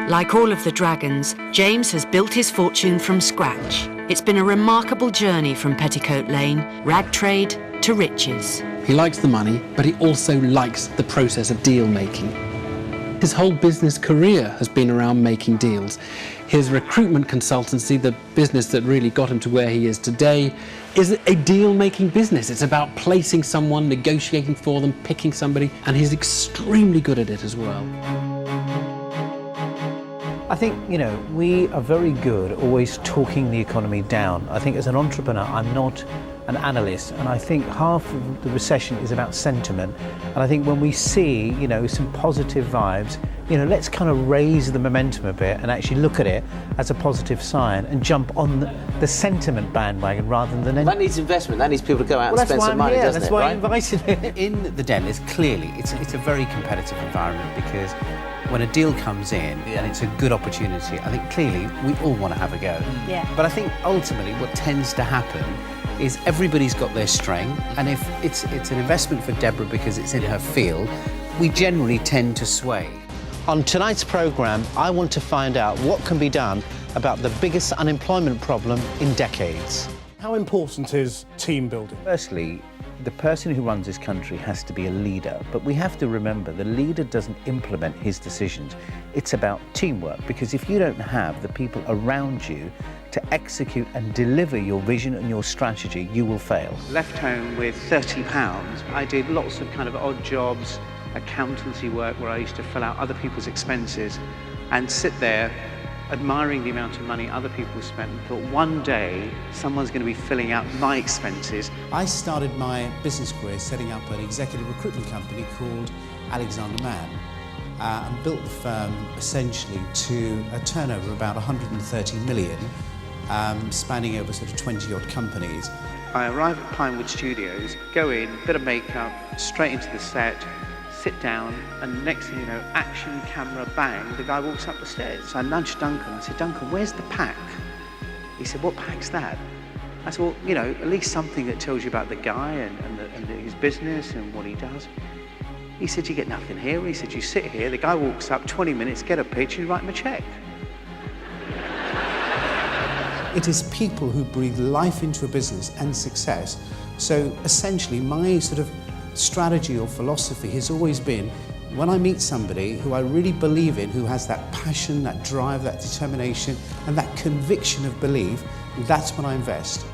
Like all of the dragons, James has built his fortune from scratch. It's been a remarkable journey from Petticoat Lane, rag trade to riches. He likes the money, but he also likes the process of deal making. His whole business career has been around making deals. His recruitment consultancy, the business that really got him to where he is today, is a deal-making business. It's about placing someone, negotiating for them, picking somebody, and he's extremely good at it as well. I think, we are very good always talking the economy down. I think as an entrepreneur, I'm not an analyst, and I think half of the recession is about sentiment. And I think when we see, some positive vibes, let's kind of raise the momentum a bit and actually look at it as a positive sign and jump on the sentiment bandwagon rather than That needs investment. That needs people to go out and spend some money, doesn't it? That's why I invited him. In the den, it's a very competitive environment, because when a deal comes in and it's a good opportunity, I think clearly we all want to have a go. Yeah. But I think ultimately what tends to happen is everybody's got their strength, and if it's an investment for Deborah because it's in her field, we generally tend to sway. On tonight's programme, I want to find out what can be done about the biggest unemployment problem in decades. How important is team building? Firstly, the person who runs this country has to be a leader, but we have to remember the leader doesn't implement his decisions. It's about teamwork, because if you don't have the people around you to execute and deliver your vision and your strategy, you will fail. Left home with £30. I did lots of kind of odd jobs, accountancy work where I used to fill out other people's expenses and sit there admiring the amount of money other people spent, and thought one day someone's going to be filling out my expenses. I started my business career setting up an executive recruitment company called Alexander Mann, and built the firm essentially to a turnover of about 130 million, spanning over sort of 20-odd companies. I arrive at Pinewood Studios, go in, bit of makeup, straight into the set, sit down, and next thing you know, action, camera, bang, the guy walks up the stairs. So I nudged Duncan, I said, Duncan, where's the pack? He said, what pack's that? I said, well, at least something that tells you about the guy and his business and what he does. He said, you get nothing here. He said, you sit here, the guy walks up, 20 minutes, get a pitch, and you write him a check. It is people who breathe life into a business and success. So essentially, my sort of strategy or philosophy has always been, when I meet somebody who I really believe in, who has that passion, that drive, that determination, and that conviction of belief, that's when I invest.